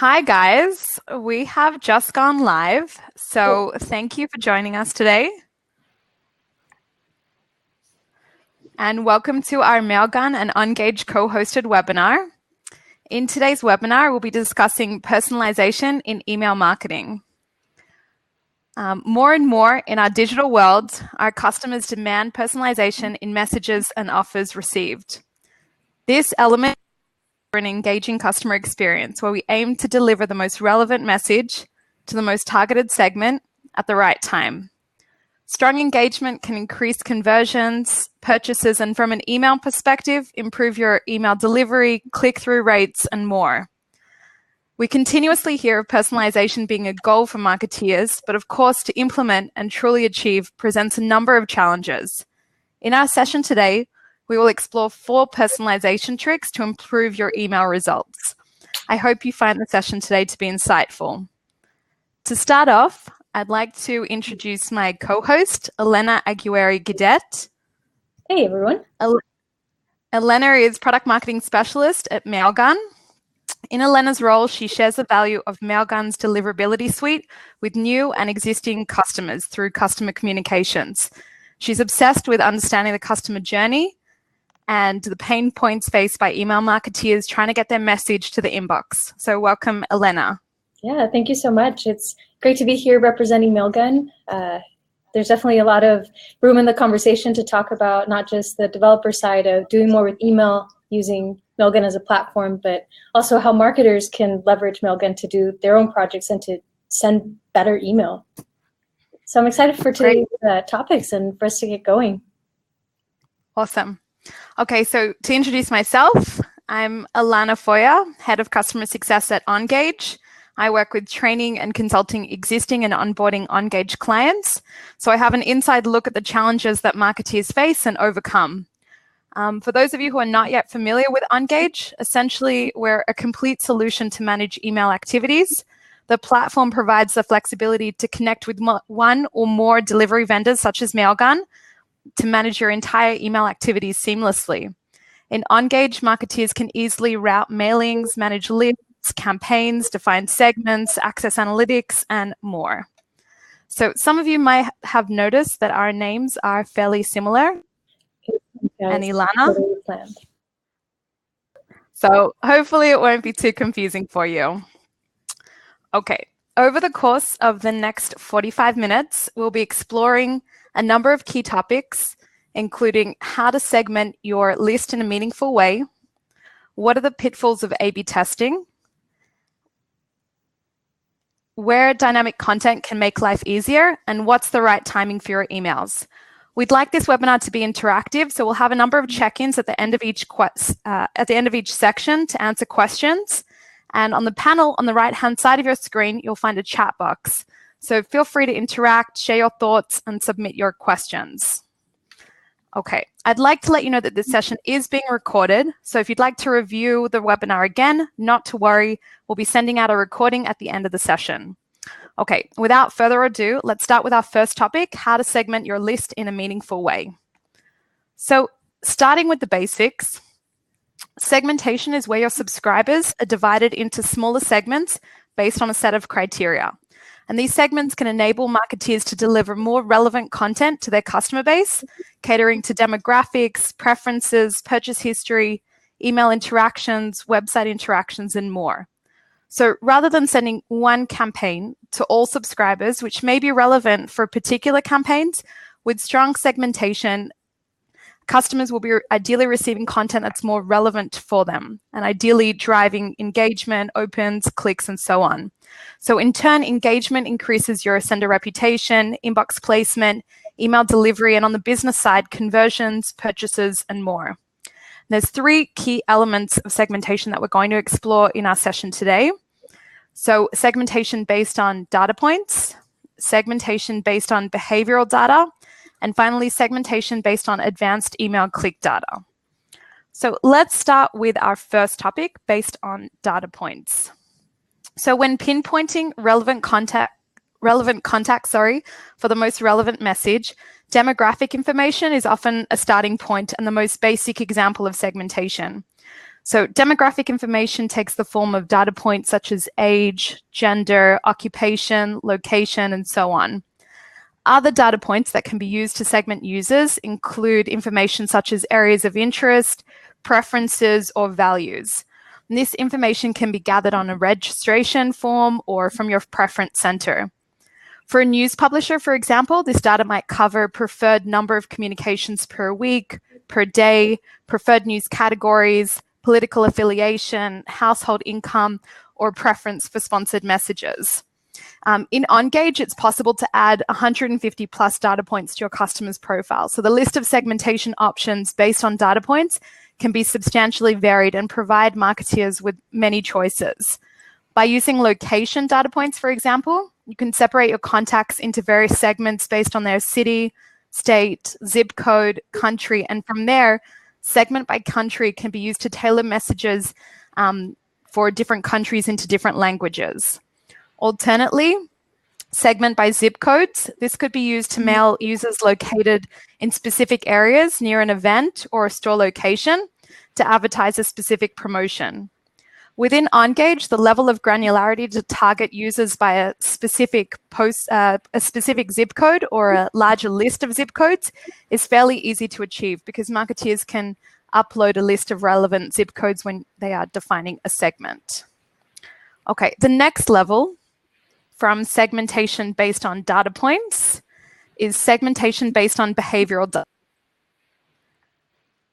Hi guys, we have just gone live, so thank you for joining us today. And welcome to our Mailgun and Ungage co-hosted webinar. In today's webinar, we'll be discussing personalization in email marketing. More and more in our digital world, our customers demand personalization in messages and offers received. This element for an engaging customer experience where we aim to deliver the most relevant message to the most targeted segment at the right time. Strong engagement can increase conversions, purchases, and from an email perspective, improve your email delivery, click-through rates, and more. We continuously hear of personalization being a goal for marketeers, but of course, to implement and truly achieve presents a number of challenges. In our session today, we will explore 4 personalization tricks to improve your email results. I hope you find the session today to be insightful. To start off, I'd like to introduce my co-host, Elena Aguirre-Guidet. Hey, everyone. Elena is Product Marketing Specialist at Mailgun. In Elena's role, she shares the value of Mailgun's deliverability suite with new and existing customers through customer communications. She's obsessed with understanding the customer journey and the pain points faced by email marketeers trying to get their message to the inbox. So welcome, Elena. Yeah, thank you so much. It's great to be here representing Mailgun. There's definitely a lot of room in the conversation to talk about not just the developer side of doing more with email using Mailgun as a platform, but also how marketers can leverage Mailgun to do their own projects and to send better email. So I'm excited for today's topics and for us to get going. Awesome. Okay, so to introduce myself, I'm Alana Foyer, Head of Customer Success at Ungage. I work with training and consulting existing and onboarding Ungage clients. So I have an inside look at the challenges that marketeers face and overcome. For those of you who are not yet familiar with Ungage, essentially we're a complete solution to manage email activities. The platform provides the flexibility to connect with one or more delivery vendors such as Mailgun to manage your entire email activities seamlessly. In Ungage, marketeers can easily route mailings, manage lists, campaigns, define segments, access analytics, and more. So some of you might have noticed that our names are fairly similar. And Ilana. So hopefully it won't be too confusing for you. Okay, over the course of the next 45 minutes, we'll be exploring a number of key topics, including how to segment your list in a meaningful way, what are the pitfalls of A/B testing, where dynamic content can make life easier, and what's the right timing for your emails. We'd like this webinar to be interactive, so we'll have a number of check-ins at the end of each section to answer questions. And on the panel on the right-hand side of your screen, you'll find a chat box. So feel free to interact, share your thoughts, and submit your questions. Okay, I'd like to let you know that this session is being recorded. So if you'd like to review the webinar again, not to worry, we'll be sending out a recording at the end of the session. Okay, without further ado, let's start with our first topic, how to segment your list in a meaningful way. So starting with the basics, segmentation is where your subscribers are divided into smaller segments based on a set of criteria. And these segments can enable marketeers to deliver more relevant content to their customer base, catering to demographics, preferences, purchase history, email interactions, website interactions, and more. So rather than sending one campaign to all subscribers, which may be relevant for particular campaigns, with strong segmentation, customers will be ideally receiving content that's more relevant for them and ideally driving engagement, opens, clicks, and so on. So in turn, engagement increases your sender reputation, inbox placement, email delivery, and on the business side, conversions, purchases, and more. There's 3 key elements of segmentation that we're going to explore in our session today. So segmentation based on data points, segmentation based on behavioral data, and finally, segmentation based on advanced email click data. So let's start with our first topic based on data points. So when pinpointing relevant contact for the most relevant message, demographic information is often a starting point and the most basic example of segmentation. So demographic information takes the form of data points such as age, gender, occupation, location, and so on. Other data points that can be used to segment users include information such as areas of interest, preferences, or values. And this information can be gathered on a registration form or from your preference center. For a news publisher, for example, this data might cover preferred number of communications per week, per day, preferred news categories, political affiliation, household income, or preference for sponsored messages. In Engage, it's possible to add 150 plus data points to your customer's profile. So the list of segmentation options based on data points can be substantially varied and provide marketeers with many choices. By using location data points, for example, you can separate your contacts into various segments based on their city, state, zip code, country, and from there, segment by country can be used to tailor messages for different countries into different languages. Alternately, segment by zip codes. This could be used to mail users located in specific areas near an event or a store location to advertise a specific promotion. Within Engage, the level of granularity to target users by a specific zip code or a larger list of zip codes is fairly easy to achieve because marketeers can upload a list of relevant zip codes when they are defining a segment. Okay, the next level from segmentation based on data points is segmentation based on behavioral data.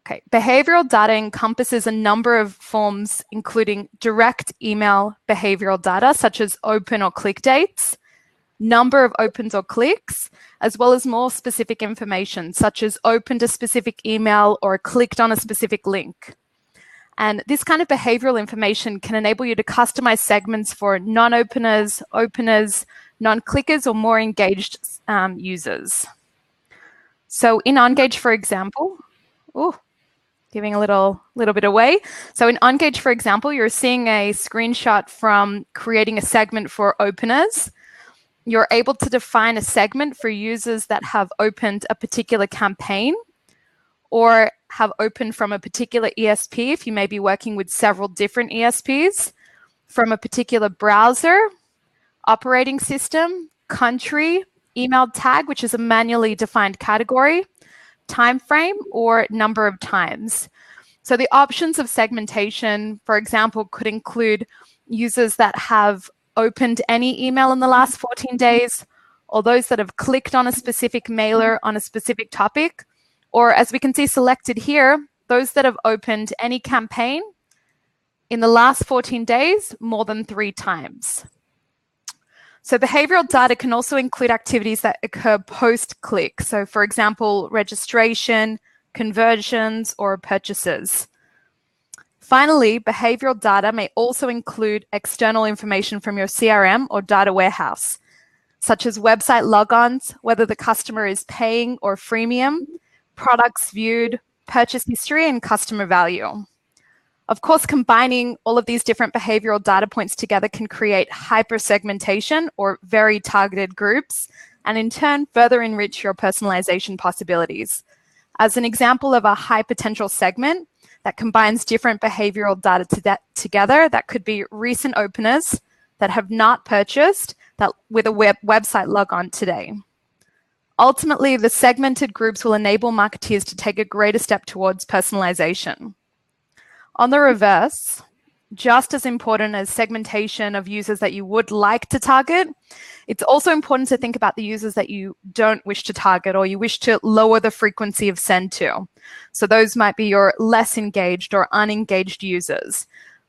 Okay, behavioral data encompasses a number of forms, including direct email behavioral data, such as open or click dates, number of opens or clicks, as well as more specific information, such as opened a specific email or clicked on a specific link. And this kind of behavioral information can enable you to customize segments for non-openers, openers, non-clickers, or more engaged users. So in Engage, for example, giving a little bit away. So in Engage, for example, you're seeing a screenshot from creating a segment for openers. You're able to define a segment for users that have opened a particular campaign or have opened from a particular ESP, if you may be working with several different ESPs, from a particular browser, operating system, country, email tag, which is a manually defined category, time frame, or number of times. So the options of segmentation, for example, could include users that have opened any email in the last 14 days, or those that have clicked on a specific mailer on a specific topic, or as we can see selected here, those that have opened any campaign in the last 14 days more than 3 times. So behavioral data can also include activities that occur post-click. So for example, registration, conversions, or purchases. Finally, behavioral data may also include external information from your CRM or data warehouse, such as website logons, whether the customer is paying or freemium, products viewed, purchase history, and customer value. Of course, combining all of these different behavioral data points together can create hyper-segmentation or very targeted groups, and in turn, further enrich your personalization possibilities. As an example of a high potential segment that combines different behavioral data together, that could be recent openers that have not purchased that with a website logon today. Ultimately, the segmented groups will enable marketeers to take a greater step towards personalization. On the reverse, just as important as segmentation of users that you would like to target, it's also important to think about the users that you don't wish to target or you wish to lower the frequency of send to. So those might be your less engaged or unengaged users.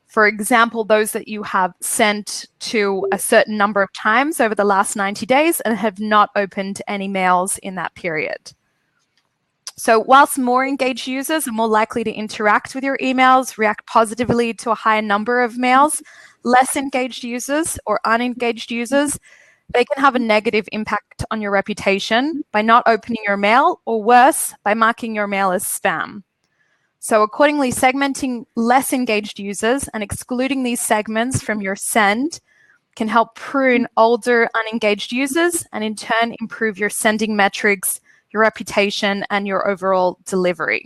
For example, those that you have sent to a certain number of times over the last 90 days and have not opened any mails in that period. So whilst more engaged users are more likely to interact with your emails, react positively to a higher number of mails, less engaged users or unengaged users, they can have a negative impact on your reputation by not opening your mail, or worse, by marking your mail as spam. So accordingly, segmenting less engaged users and excluding these segments from your send can help prune older unengaged users and in turn improve your sending metrics, your reputation, and your overall delivery.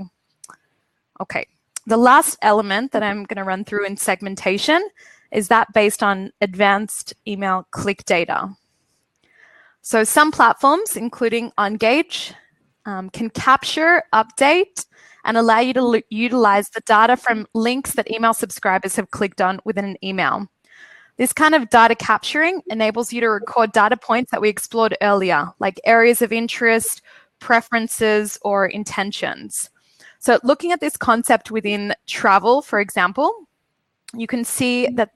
Okay, The last element that I'm going to run through in segmentation is that based on advanced email click data. So some platforms, including Engage, can capture, update, and allow you to utilize the data from links that email subscribers have clicked on within an email. This kind of data capturing enables you to record data points that we explored earlier, like areas of interest, preferences, or intentions. So looking at this concept within travel, for example, you can see that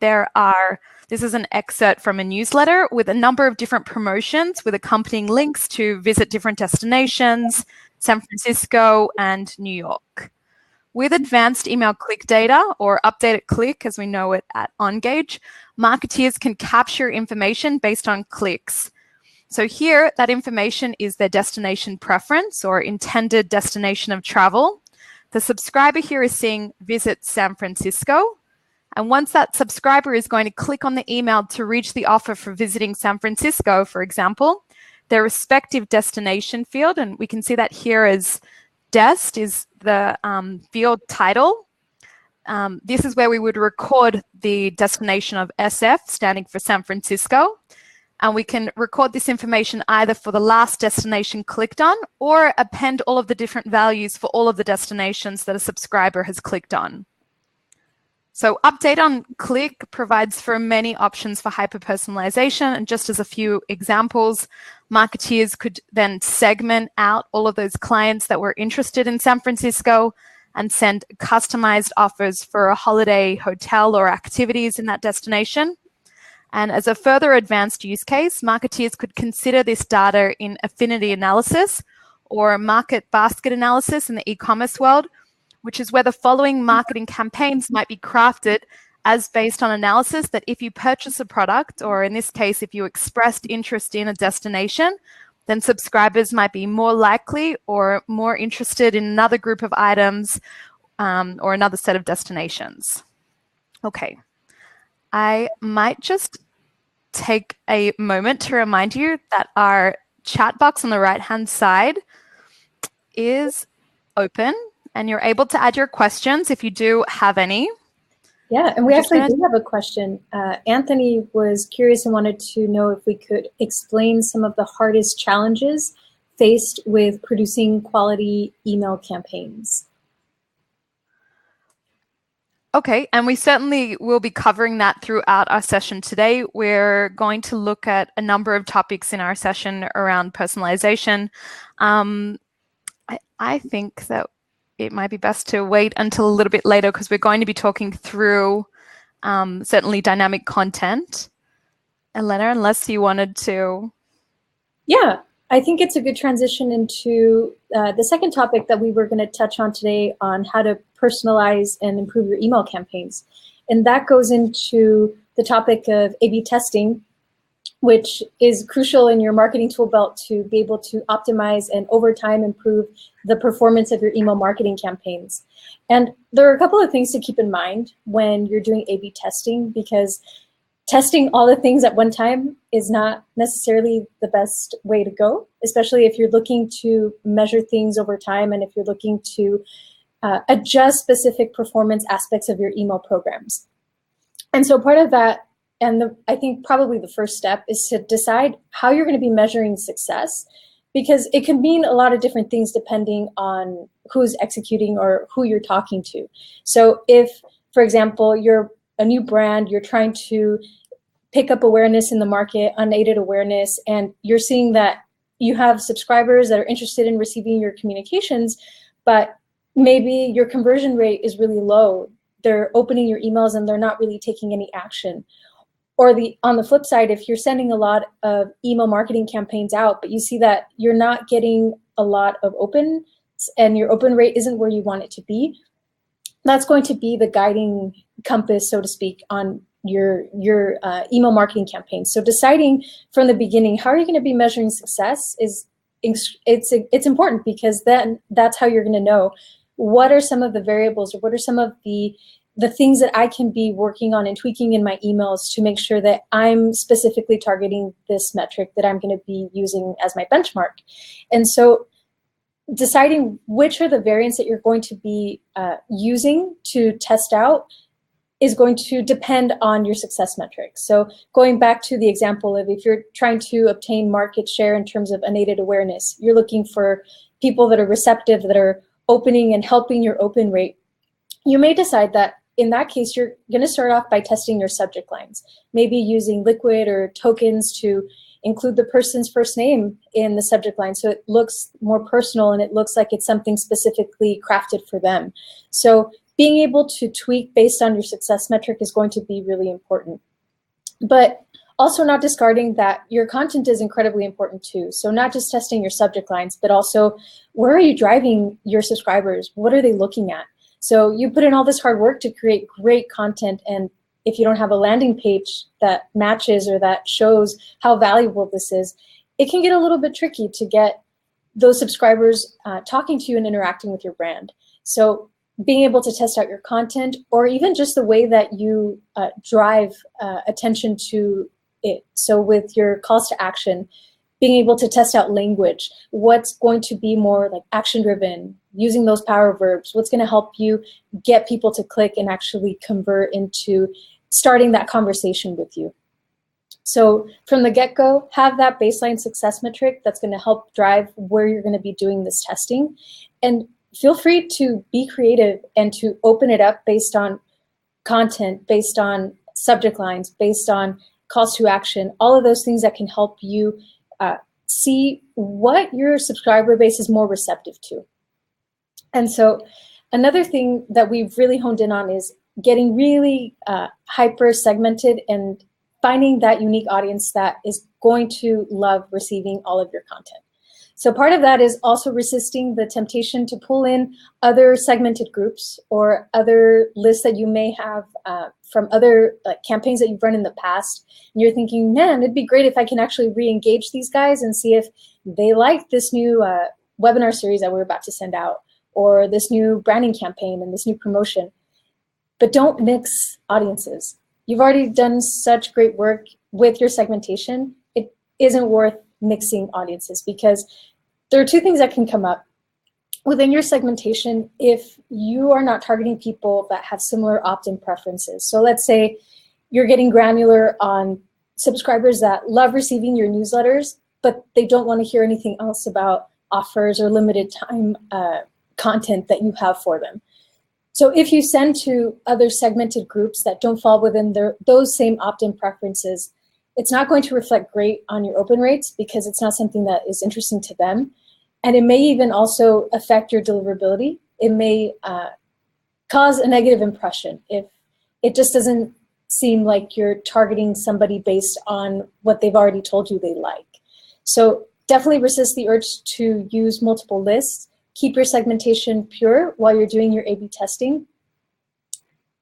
this is an excerpt from a newsletter with a number of different promotions with accompanying links to visit different destinations, San Francisco and New York. With advanced email click data, or updated click as we know it at Engage, marketeers can capture information based on clicks. So here, that information is their destination preference or intended destination of travel. The subscriber here is seeing visit San Francisco. And once that subscriber is going to click on the email to reach the offer for visiting San Francisco, for example, their respective destination field, and we can see that here as dest is the field title. This is where we would record the destination of SF, standing for San Francisco. And we can record this information either for the last destination clicked on or append all of the different values for all of the destinations that a subscriber has clicked on. So update on click provides for many options for hyper-personalization. And just as a few examples, marketeers could then segment out all of those clients that were interested in San Francisco and send customized offers for a holiday hotel or activities in that destination. And as a further advanced use case, marketeers could consider this data in affinity analysis or market basket analysis in the e-commerce world, which is where the following marketing campaigns might be crafted as based on analysis that if you purchase a product, or in this case, if you expressed interest in a destination, then subscribers might be more likely or more interested in another group of items or another set of destinations. Okay, I might just take a moment to remind you that our chat box on the right-hand side is open, and you're able to add your questions if you do have any. Yeah, and we actually do have a question. Anthony was curious and wanted to know if we could explain some of the hardest challenges faced with producing quality email campaigns. Okay, and we certainly will be covering that throughout our session today. We're going to look at a number of topics in our session around personalization. I think that it might be best to wait until a little bit later because we're going to be talking through certainly dynamic content. Elena, unless you wanted to. Yeah, I think it's a good transition into the second topic that we were going to touch on today on how to personalize and improve your email campaigns. And that goes into the topic of A/B testing, which is crucial in your marketing tool belt to be able to optimize and over time improve the performance of your email marketing campaigns. And there are a couple of things to keep in mind when you're doing A/B testing, because testing all the things at one time is not necessarily the best way to go, especially if you're looking to measure things over time and if you're looking to adjust specific performance aspects of your email programs. And so part of that, and I think probably the first step, is to decide how you're going to be measuring success, because it can mean a lot of different things depending on who's executing or who you're talking to. So if, for example, you're a new brand, you're trying to pick up awareness in the market, unaided awareness, and you're seeing that you have subscribers that are interested in receiving your communications, but maybe your conversion rate is really low. They're opening your emails and they're not really taking any action. Or on the flip side, if you're sending a lot of email marketing campaigns out, but you see that you're not getting a lot of opens and your open rate isn't where you want it to be, that's going to be the guiding compass, so to speak, on your email marketing campaign. So deciding from the beginning how are you going to be measuring success it's important, because then that's how you're going to know what are some of the variables or what are some of the things that I can be working on and tweaking in my emails to make sure that I'm specifically targeting this metric that I'm going to be using as my benchmark. And so deciding which are the variants that you're going to be using to test out is going to depend on your success metrics. So going back to the example of if you're trying to obtain market share in terms of unaided awareness, you're looking for people that are receptive, that are opening and helping your open rate. You may decide that in that case, you're going to start off by testing your subject lines, maybe using liquid or tokens to include the person's first name in the subject line so it looks more personal and it looks like it's something specifically crafted for them. So being able to tweak based on your success metric is going to be really important. But also not discarding that your content is incredibly important too. So not just testing your subject lines, but also where are you driving your subscribers? What are they looking at? So you put in all this hard work to create great content, and if you don't have a landing page that matches or that shows how valuable this is, it can get a little bit tricky to get those subscribers talking to you and interacting with your brand. So being able to test out your content, or even just the way that you drive attention to it. So with your calls to action, being able to test out language, what's going to be more like action driven, using those power verbs, what's going to help you get people to click and actually convert into starting that conversation with you. So from the get-go, have that baseline success metric that's going to help drive where you're going to be doing this testing. And feel free to be creative and to open it up based on content, based on subject lines, based on calls to action, all of those things that can help you see what your subscriber base is more receptive to. And so another thing that we've really honed in on is getting really hyper segmented and finding that unique audience that is going to love receiving all of your content. So part of that is also resisting the temptation to pull in other segmented groups or other lists that you may have from other campaigns that you've run in the past. And you're thinking, man, it'd be great if I can actually re-engage these guys and see if they like this new webinar series that we're about to send out, or this new branding campaign and this new promotion. But don't mix audiences. You've already done such great work with your segmentation. It isn't worth mixing audiences, because there are two things that can come up within your segmentation if you are not targeting people that have similar opt-in preferences. So let's say you're getting granular on subscribers that love receiving your newsletters, but they don't want to hear anything else about offers or limited time content that you have for them. So if you send to other segmented groups that don't fall within those same opt-in preferences, it's not going to reflect great on your open rates because it's not something that is interesting to them. And it may even also affect your deliverability. It may cause a negative impression if it just doesn't seem like you're targeting somebody based on what they've already told you they like. So definitely resist the urge to use multiple lists. Keep your segmentation pure while you're doing your A/B testing.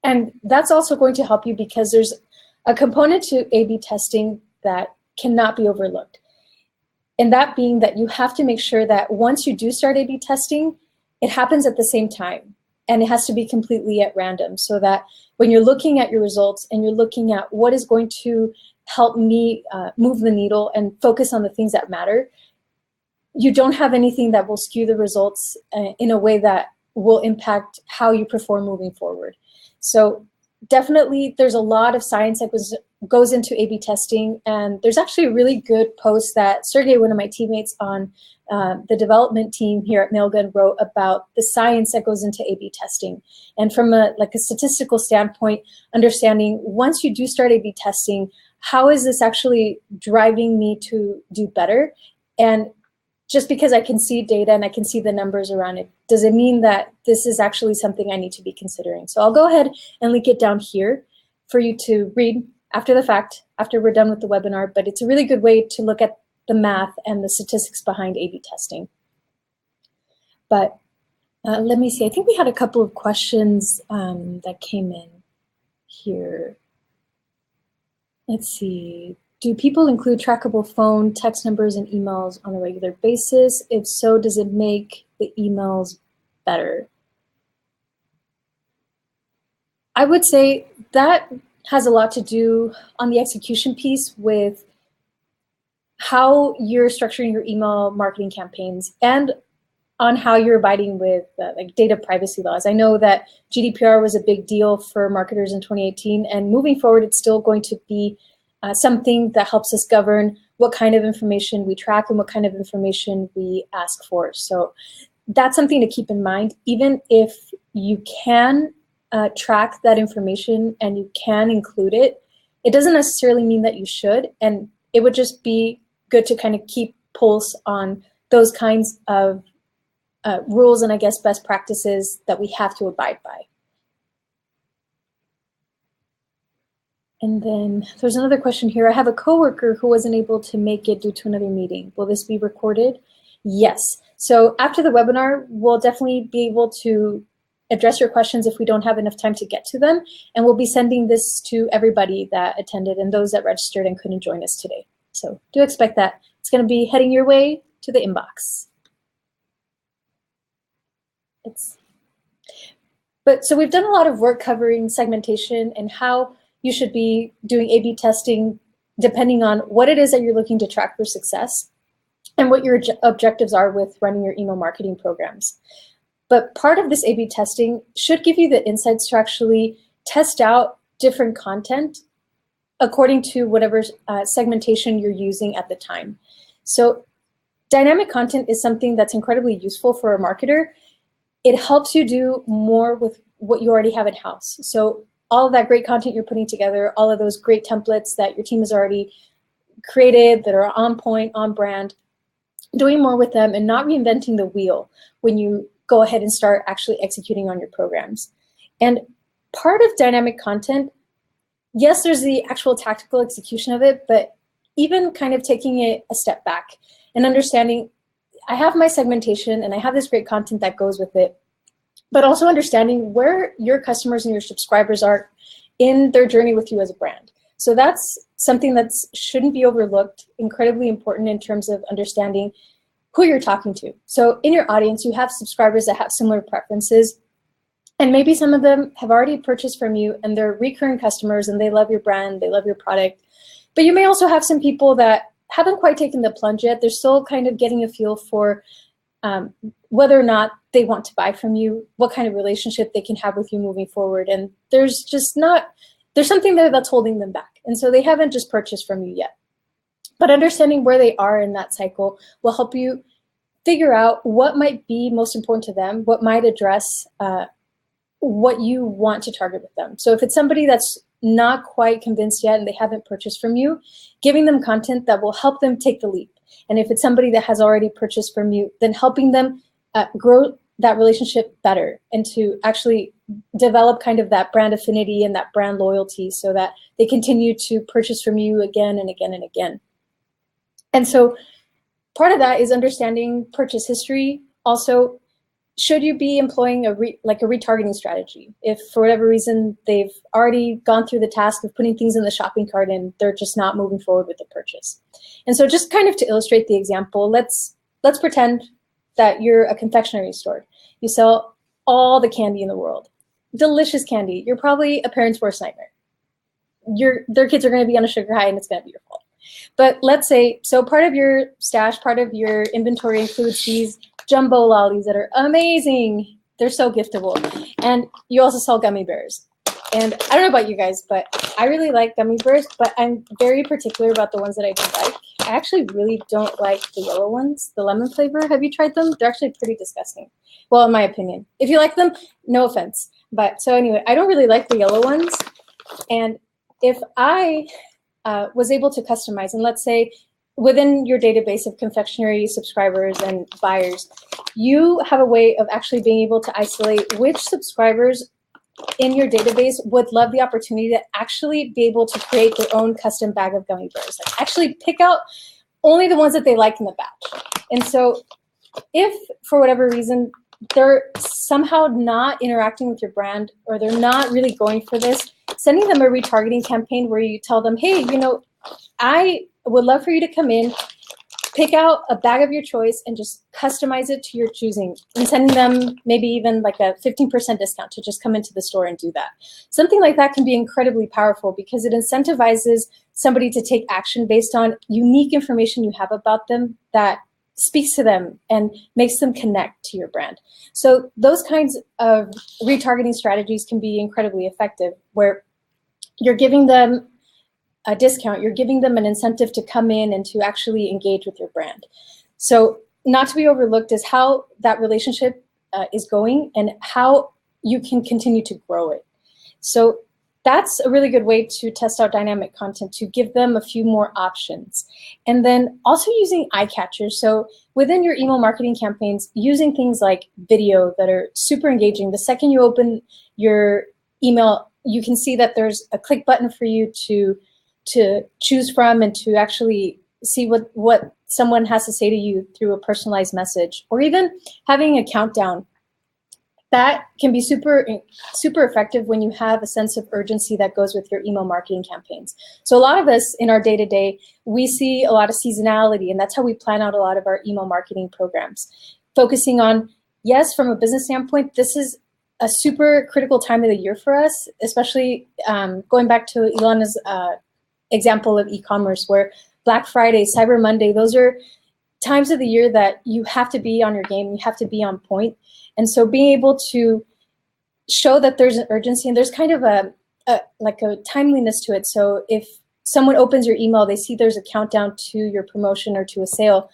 And that's also going to help you because there's a component to A/B testing that cannot be overlooked. And that being that you have to make sure that once you do start A/B testing, it happens at the same time. And it has to be completely at random, so that when you're looking at your results and you're looking at what is going to help me move the needle and focus on the things that matter, you don't have anything that will skew the results in a way that will impact how you perform moving forward. So definitely there's a lot of science that goes into A/B testing, and there's actually a really good post that Sergey, one of my teammates on the development team here at Mailgun, wrote about the science that goes into A/B testing. And from a statistical standpoint, understanding once you do start A/B testing, how is this actually driving me to do better? And just because I can see data and I can see the numbers around it, does it mean that this is actually something I need to be considering? So I'll go ahead and link it down here for you to read after the fact, after we're done with the webinar, but it's a really good way to look at the math and the statistics behind A/B testing. But let me see, I think we had a couple of questions that came in here. Let's see. Do people include trackable phone, text numbers, and emails on a regular basis? If so, does it make the emails better? I would say that has a lot to do on the execution piece with how you're structuring your email marketing campaigns and on how you're abiding with like data privacy laws. I know that GDPR was a big deal for marketers in 2018, and moving forward, it's still going to be something that helps us govern what kind of information we track and what kind of information we ask for. So that's something to keep in mind. Even if you can track that information and you can include it, it doesn't necessarily mean that you should. And it would just be good to kind of keep pulse on those kinds of rules and I guess best practices that we have to abide by. And then there's another question here. I have a coworker who wasn't able to make it due to another meeting. Will this be recorded? Yes. So after the webinar, we'll definitely be able to address your questions if we don't have enough time to get to them. And we'll be sending this to everybody that attended and those that registered and couldn't join us today. So do expect that. It's going to be heading your way to the inbox. So we've done a lot of work covering segmentation and how you should be doing A/B testing depending on what it is that you're looking to track for success and what your objectives are with running your email marketing programs. But part of this A/B testing should give you the insights to actually test out different content according to whatever segmentation you're using at the time. So dynamic content is something that's incredibly useful for a marketer. It helps you do more with what you already have in-house. So all of that great content you're putting together, all of those great templates that your team has already created that are on point, on brand, doing more with them and not reinventing the wheel when you go ahead and start actually executing on your programs. And part of dynamic content, yes, there's the actual tactical execution of it, but even kind of taking it a step back and understanding I have my segmentation and I have this great content that goes with it, but also understanding where your customers and your subscribers are in their journey with you as a brand. So that's something that shouldn't be overlooked, incredibly important in terms of understanding who you're talking to. So in your audience, you have subscribers that have similar preferences, and maybe some of them have already purchased from you and they're recurring customers and they love your brand, they love your product. But you may also have some people that haven't quite taken the plunge yet. They're still kind of getting a feel for whether or not they want to buy from you, what kind of relationship they can have with you moving forward. And there's something there that's holding them back. And so they haven't just purchased from you yet. But understanding where they are in that cycle will help you figure out what might be most important to them, what might address what you want to target with them. So if it's somebody that's not quite convinced yet and they haven't purchased from you, giving them content that will help them take the leap. And if it's somebody that has already purchased from you, then helping them grow that relationship better and to actually develop kind of that brand affinity and that brand loyalty so that they continue to purchase from you again and again and again. And so part of that is understanding purchase history. Also, should you be employing a retargeting strategy? If for whatever reason they've already gone through the task of putting things in the shopping cart and they're just not moving forward with the purchase. And so just kind of to illustrate the example, let's pretend that you're a confectionery store. You sell all the candy in the world, delicious candy. You're probably a parent's worst nightmare. Their kids are going to be on a sugar high and it's going to be your fault. But let's say, so part of your stash, part of your inventory includes these jumbo lollies that are amazing. They're so giftable. And you also sell gummy bears. And I don't know about you guys, but I really like gummy bears, but I'm very particular about the ones that I don't like. I actually really don't like the yellow ones, the lemon flavor. Have you tried them? They're actually pretty disgusting. Well, in my opinion. If you like them, no offense. But so anyway, I don't really like the yellow ones. And if I was able to customize, and let's say within your database of confectionery subscribers and buyers, you have a way of actually being able to isolate which subscribers in your database would love the opportunity to actually be able to create their own custom bag of gummy bears. Like actually pick out only the ones that they like in the batch. And so if for whatever reason they're somehow not interacting with your brand or they're not really going for this, sending them a retargeting campaign where you tell them, hey, I would love for you to come in, pick out a bag of your choice and just customize it to your choosing, and sending them maybe even like a 15% discount to just come into the store and do that. Something like that can be incredibly powerful because it incentivizes somebody to take action based on unique information you have about them that speaks to them and makes them connect to your brand. So those kinds of retargeting strategies can be incredibly effective, where you're giving them a discount, you're giving them an incentive to come in and to actually engage with your brand. So not to be overlooked is how that relationship is going and how you can continue to grow it. So that's a really good way to test out dynamic content, to give them a few more options. And then also using eye catchers. So within your email marketing campaigns, using things like video that are super engaging. The second you open your email, you can see that there's a click button for you to choose from and to actually see what someone has to say to you through a personalized message, or even having a countdown. That can be super effective when you have a sense of urgency that goes with your email marketing campaigns. So a lot of us in our day-to-day, we see a lot of seasonality, and that's how we plan out a lot of our email marketing programs. Focusing on, yes, from a business standpoint, this is a super critical time of the year for us, especially going back to Ilana's example of e-commerce, where Black Friday, Cyber Monday, those are times of the year that you have to be on your game, you have to be on point. And so being able to show that there's an urgency and there's kind of a timeliness to it. So if someone opens your email, they see there's a countdown to your promotion or to a sale,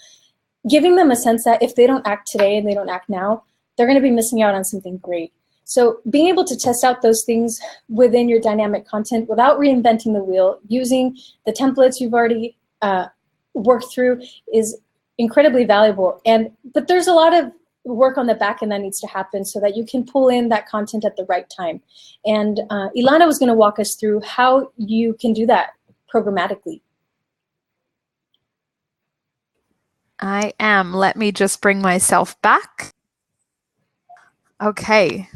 giving them a sense that if they don't act today and they don't act now, they're going to be missing out on something great. So being able to test out those things within your dynamic content without reinventing the wheel, using the templates you've already worked through is incredibly valuable. But there's a lot of work on the back end that needs to happen so that you can pull in that content at the right time. And Ilana was going to walk us through how you can do that programmatically. I am. Let me just bring myself back. Okay.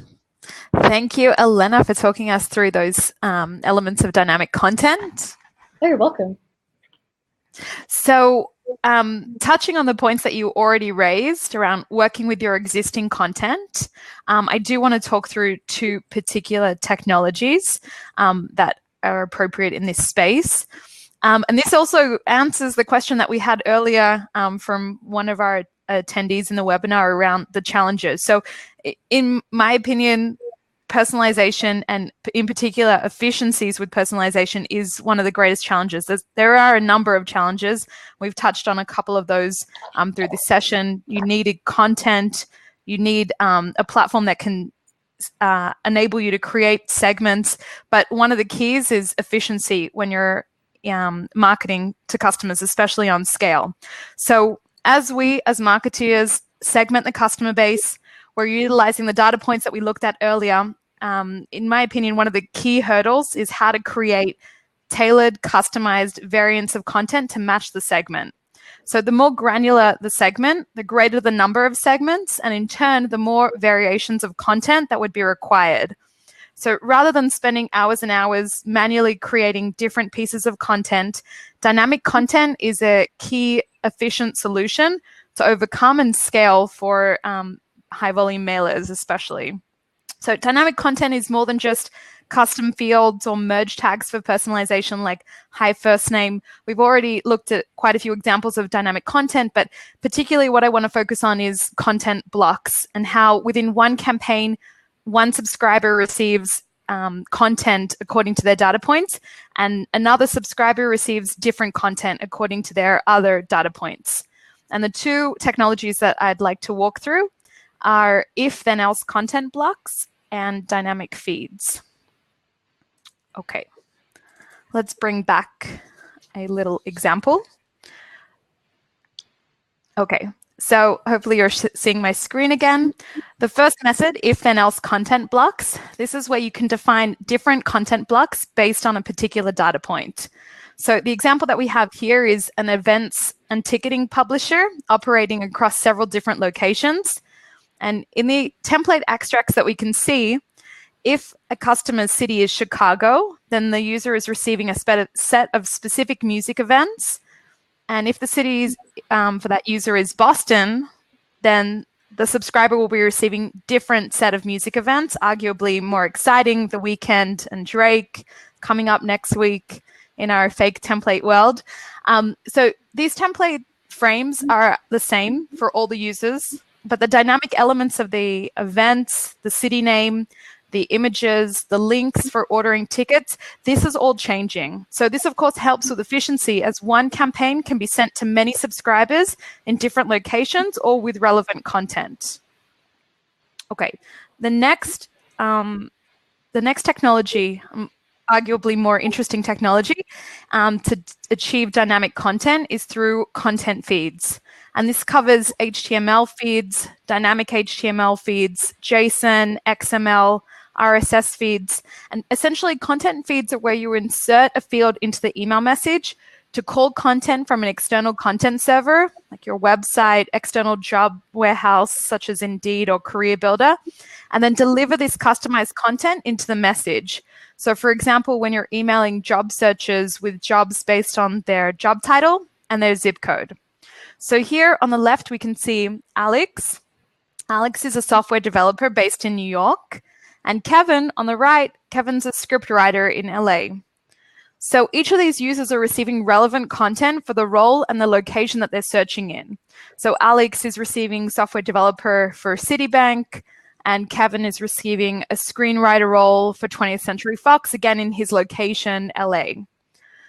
Thank you, Elena, for talking us through those elements of dynamic content. Oh, you're welcome. So touching on the points that you already raised around working with your existing content, I do want to talk through two particular technologies that are appropriate in this space. And this also answers the question that we had earlier from one of our attendees in the webinar around the challenges. So in my opinion, personalization and in particular efficiencies with personalization is one of the greatest challenges. There are a number of challenges. We've touched on a couple of those through this session. You needed content. You need a platform that can enable you to create segments. But one of the keys is efficiency when you're marketing to customers, especially on scale. So as we, as marketeers, segment the customer base, we're utilizing the data points that we looked at earlier. In my opinion, one of the key hurdles is how to create tailored, customized variants of content to match the segment. So the more granular the segment, the greater the number of segments, and in turn, the more variations of content that would be required. So rather than spending hours and hours manually creating different pieces of content, dynamic content is a key efficient solution to overcome and scale for high volume mailers especially. So dynamic content is more than just custom fields or merge tags for personalization like hi first name. We've already looked at quite a few examples of dynamic content, but particularly what I want to focus on is content blocks and how within one campaign, one subscriber receives content according to their data points and another subscriber receives different content according to their other data points. And the two technologies that I'd like to walk through are if then else content blocks and dynamic feeds. Okay, let's bring back a little example. Okay, so hopefully you're seeing my screen again. The first method, if then else content blocks, this is where you can define different content blocks based on a particular data point. So the example that we have here is an events and ticketing publisher operating across several different locations. And in the template extracts that we can see, if a customer's city is Chicago, then the user is receiving a set of specific music events. And if the city for that user is Boston, then the subscriber will be receiving different set of music events, arguably more exciting, The Weeknd and Drake coming up next week in our fake template world. So these template frames are the same for all the users, but the dynamic elements of the events, the city name, the images, the links for ordering tickets, this is all changing. So this, of course, helps with efficiency, as one campaign can be sent to many subscribers in different locations or with relevant content. Okay, the next technology, arguably more interesting technology to achieve dynamic content, is through content feeds. And this covers HTML feeds, dynamic HTML feeds, JSON, XML, RSS feeds. And essentially, content feeds are where you insert a field into the email message to call content from an external content server, like your website, external job warehouse, such as Indeed or Career Builder, and then deliver this customized content into the message. So for example, when you're emailing job searchers with jobs based on their job title and their zip code. So here on the left, we can see Alex. Alex is a software developer based in New York. And Kevin on the right, Kevin's a scriptwriter in LA. So each of these users are receiving relevant content for the role and the location that they're searching in. So Alex is receiving software developer for Citibank, and Kevin is receiving a screenwriter role for 20th Century Fox, again in his location, LA.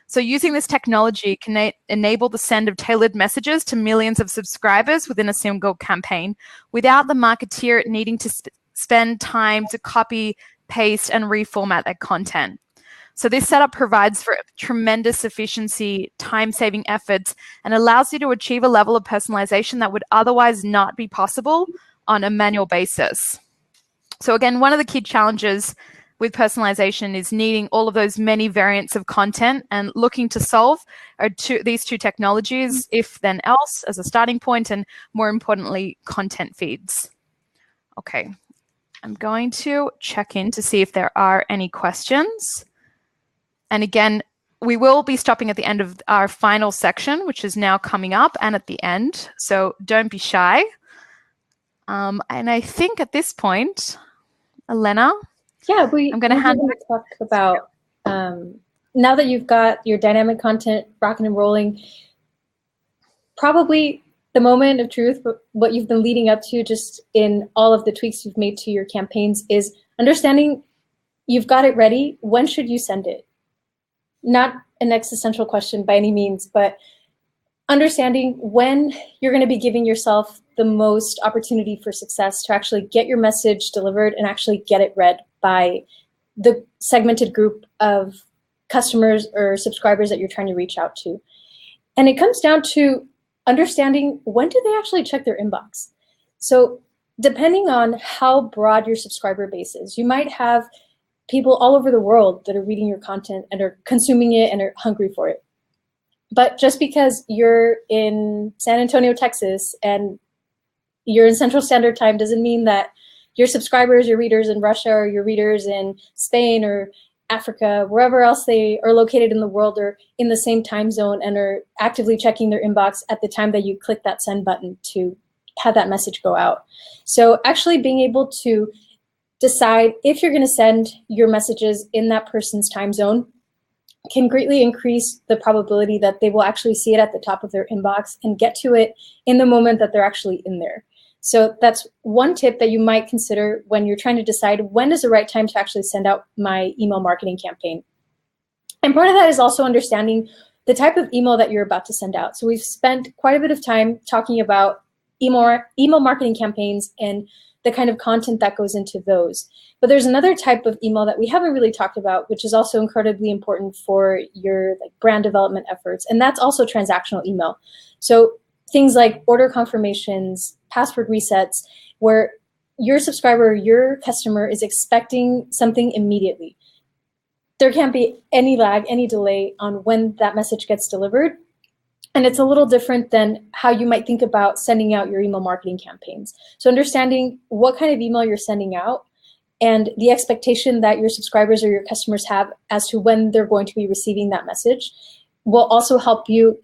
So using this technology can enable the send of tailored messages to millions of subscribers within a single campaign without the marketeer needing to spend time to copy, paste, and reformat their content. So this setup provides for tremendous efficiency, time-saving efforts, and allows you to achieve a level of personalization that would otherwise not be possible on a manual basis. So again, one of the key challenges with personalization is needing all of those many variants of content, and looking to solve are these two technologies, if then else, as a starting point, and more importantly, content feeds. Okay, I'm going to check in to see if there are any questions. And again, we will be stopping at the end of our final section, which is now coming up, and at the end, so don't be shy. And I think at this point, Elena, yeah, I'm going to hand to talk about, now that you've got your dynamic content rocking and rolling, probably the moment of truth, what you've been leading up to just in all of the tweaks you've made to your campaigns, is understanding you've got it ready. When should you send it? Not an existential question by any means, but understanding when you're going to be giving yourself the most opportunity for success to actually get your message delivered and actually get it read by the segmented group of customers or subscribers that you're trying to reach out to. And it comes down to understanding, when do they actually check their inbox? So depending on how broad your subscriber base is, you might have people all over the world that are reading your content and are consuming it and are hungry for it. But just because you're in San Antonio, Texas, and you're in Central Standard Time doesn't mean that your subscribers, your readers in Russia, or your readers in Spain or Africa, wherever else they are located in the world, are in the same time zone and are actively checking their inbox at the time that you click that send button to have that message go out. So actually being able to decide if you're going to send your messages in that person's time zone can greatly increase the probability that they will actually see it at the top of their inbox and get to it in the moment that they're actually in there. So that's one tip that you might consider when you're trying to decide when is the right time to actually send out my email marketing campaign. And part of that is also understanding the type of email that you're about to send out. So we've spent quite a bit of time talking about email marketing campaigns and the kind of content that goes into those. But there's another type of email that we haven't really talked about, which is also incredibly important for your brand development efforts. And that's also transactional email. So things like order confirmations, password resets, where your subscriber, your customer is expecting something immediately. There can't be any lag, any delay on when that message gets delivered. And it's a little different than how you might think about sending out your email marketing campaigns. So understanding what kind of email you're sending out and the expectation that your subscribers or your customers have as to when they're going to be receiving that message will also help you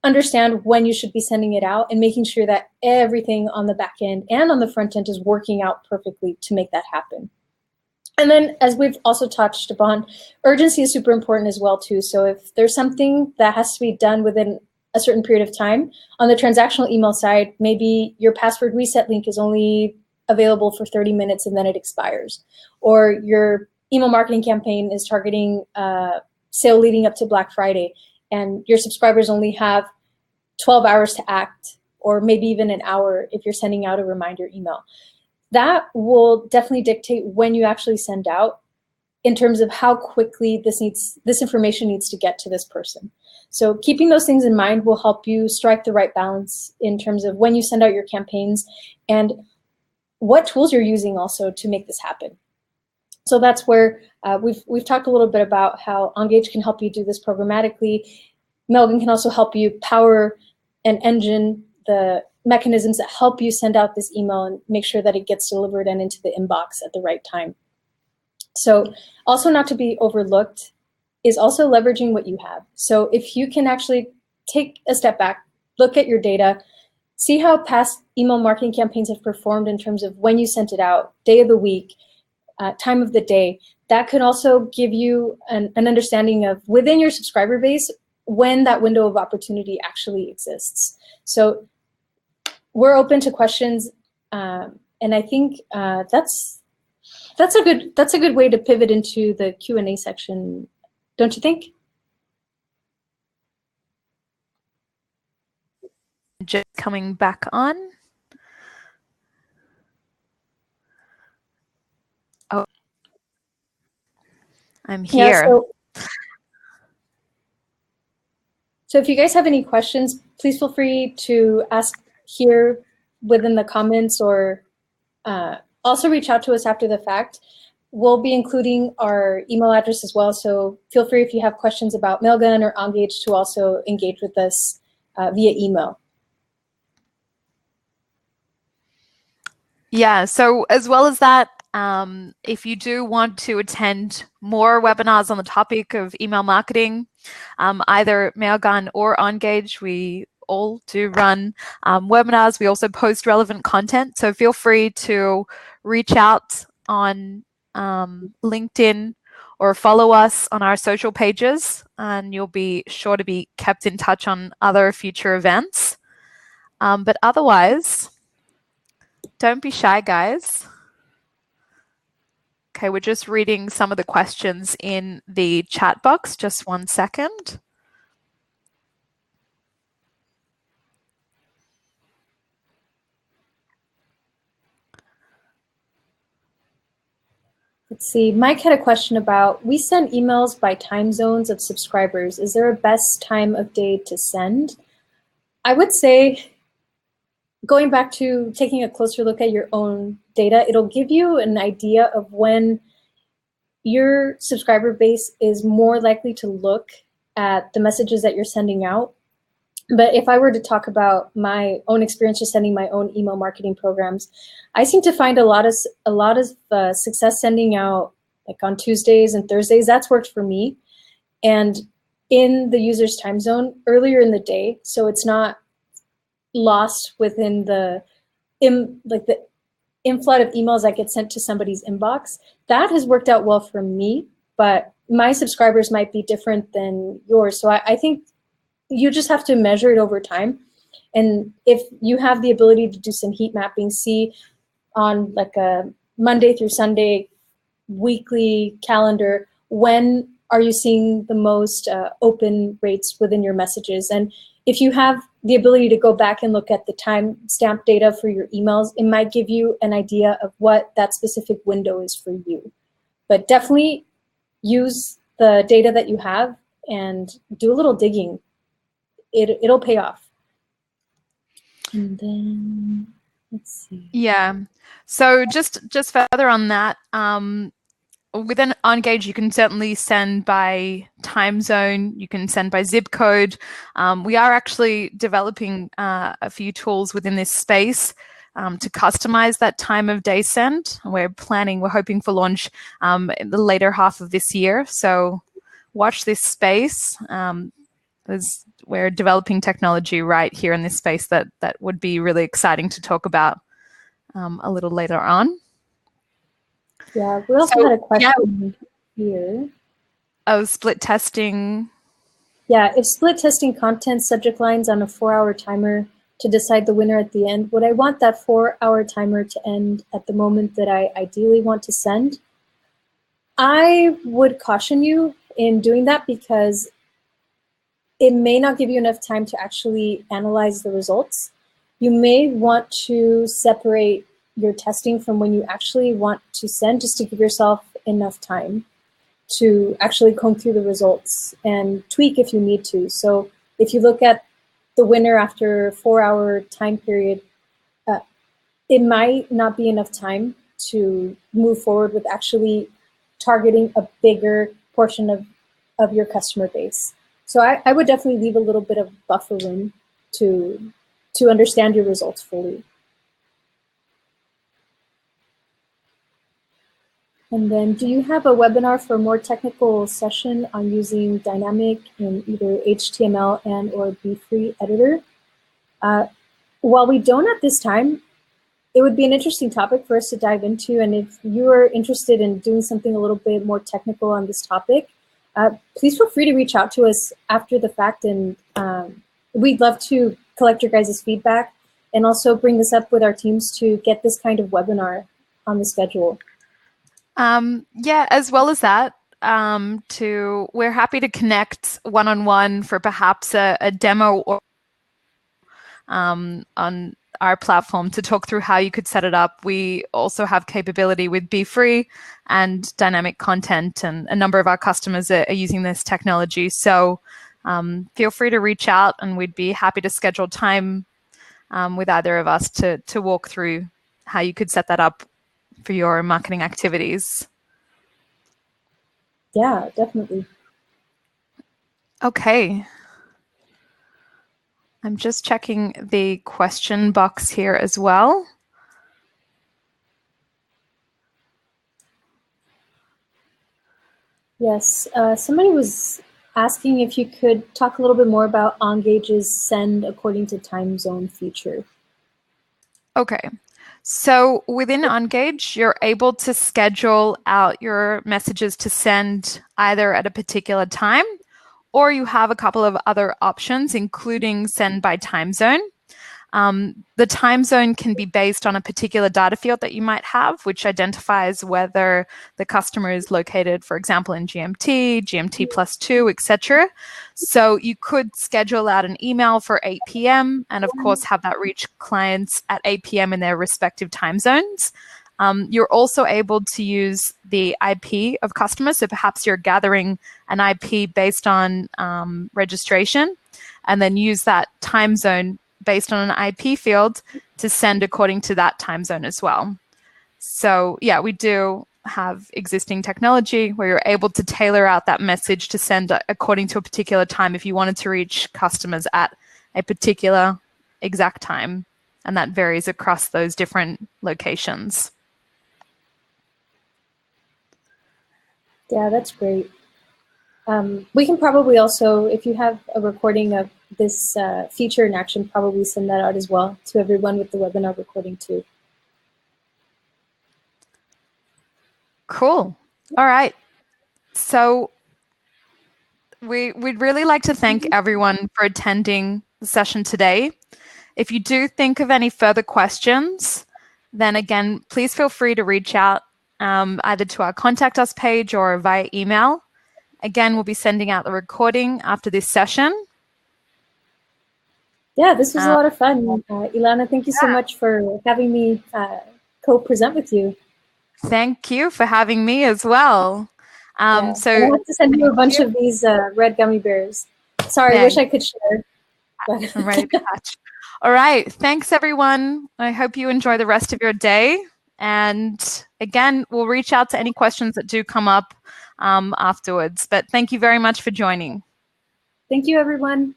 understand when you should be sending it out and making sure that everything on the back end and on the front end is working out perfectly to make that happen. And then, as we've also touched upon, urgency is super important as well too. So if there's something that has to be done within a certain period of time. On the transactional email side, maybe your password reset link is only available for 30 minutes and then it expires. Or your email marketing campaign is targeting sale leading up to Black Friday, and your subscribers only have 12 hours to act, or maybe even an hour if you're sending out a reminder email. That will definitely dictate when you actually send out in terms of how quickly this information needs to get to this person. So keeping those things in mind will help you strike the right balance in terms of when you send out your campaigns and what tools you're using also to make this happen. So that's where we've talked a little bit about how Engage can help you do this programmatically. Mailgun can also help you power and engine the mechanisms that help you send out this email and make sure that it gets delivered and into the inbox at the right time. So also not to be overlooked is also leveraging what you have. So if you can actually take a step back, look at your data, see how past email marketing campaigns have performed in terms of when you sent it out, day of the week, time of the day, that could also give you an understanding of within your subscriber base when that window of opportunity actually exists. So we're open to questions, and I think that's a good way to pivot into the Q&A section, don't you think? Just coming back on. Oh, I'm here. Yeah, so if you guys have any questions, please feel free to ask here within the comments, or also reach out to us after the fact. We'll be including our email address as well, so feel free if you have questions about Mailgun or Engage to also engage with us via email. Yeah, so as well as that, if you do want to attend more webinars on the topic of email marketing, either Mailgun or Engage, we all do run webinars. We also post relevant content, so feel free to reach out on LinkedIn or follow us on our social pages, and you'll be sure to be kept in touch on other future events. But otherwise, don't be shy, guys. Okay, we're just reading some of the questions in the chat box. Just 1 second. Let's see, Mike had a question about, we send emails by time zones of subscribers. Is there a best time of day to send? I would say, going back to taking a closer look at your own data, it'll give you an idea of when your subscriber base is more likely to look at the messages that you're sending out. But if I were to talk about my own experience just sending my own email marketing programs, I seem to find a lot of success sending out like on Tuesdays and Thursdays. That's worked for me, and in the user's time zone earlier in the day, so it's not lost within the inflood of emails that get sent to somebody's inbox. That has worked out well for me, but my subscribers might be different than yours. So I think you just have to measure it over time. And if you have the ability to do some heat mapping, see on like a Monday through Sunday weekly calendar, when are you seeing the most open rates within your messages? And if you have the ability to go back and look at the timestamp data for your emails, it might give you an idea of what that specific window is for you. But definitely use the data that you have and do a little digging. It'll pay off. And then let's see. Yeah. So just further on that, within Engage, you can certainly send by time zone. You can send by zip code. We are actually developing a few tools within this space to customize that time of day send. We're hoping for launch in the later half of this year. So watch this space. As we're developing technology right here in this space that would be really exciting to talk about a little later on. Yeah, we also had a question here. Oh, split testing. Yeah, if split testing content subject lines on a 4-hour timer to decide the winner at the end, would I want that 4-hour timer to end at the moment that I ideally want to send? I would caution you in doing that because it may not give you enough time to actually analyze the results. You may want to separate your testing from when you actually want to send, just to give yourself enough time to actually comb through the results and tweak if you need to. So if you look at the winner after a 4-hour time period, it might not be enough time to move forward with actually targeting a bigger portion of your customer base. So I would definitely leave a little bit of buffer room to understand your results fully. And then, do you have a webinar for a more technical session on using dynamic in either HTML and or be-free editor? While we don't at this time, it would be an interesting topic for us to dive into. And if you are interested in doing something a little bit more technical on this topic, please feel free to reach out to us after the fact. And we'd love to collect your guys' feedback and also bring this up with our teams to get this kind of webinar on the schedule. Yeah, as well as that, we're happy to connect one-on-one for perhaps a demo or on our platform to talk through how you could set it up. We also have capability with Be Free and dynamic content, and a number of our customers are using this technology. So feel free to reach out, and we'd be happy to schedule time with either of us to walk through how you could set that up for your marketing activities. Yeah, definitely. Okay. I'm just checking the question box here as well. Yes, somebody was asking if you could talk a little bit more about Engage's send according to time zone feature. Okay. So within Engage, you're able to schedule out your messages to send either at a particular time, or you have a couple of other options, including send by time zone. The time zone can be based on a particular data field that you might have, which identifies whether the customer is located, for example, in GMT, GMT +2, etc. So you could schedule out an email for 8 p.m. and, of course, have that reach clients at 8 p.m. in their respective time zones. You're also able to use the IP of customers. So perhaps you're gathering an IP based on registration, and then use that time zone based on an IP field to send according to that time zone as well. So yeah, we do have existing technology where you're able to tailor out that message to send according to a particular time if you wanted to reach customers at a particular exact time. And that varies across those different locations. Yeah, that's great. We can probably also, if you have a recording of this feature in action, probably send that out as well to everyone with the webinar recording too. Cool. All right. So we'd really like to thank everyone for attending the session today. If you do think of any further questions, then again, please feel free to reach out either to our Contact Us page or via email. Again, we'll be sending out the recording after this session. Yeah, this was a lot of fun. Ilana, thank you so much for having me co-present with you. Thank you for having me as well. So I have to send you a bunch of these red gummy bears. Sorry, I wish I could share. But I'm ready to catch. All right. Thanks, everyone. I hope you enjoy the rest of your day. And again, we'll reach out to any questions that do come up afterwards. But thank you very much for joining. Thank you, everyone.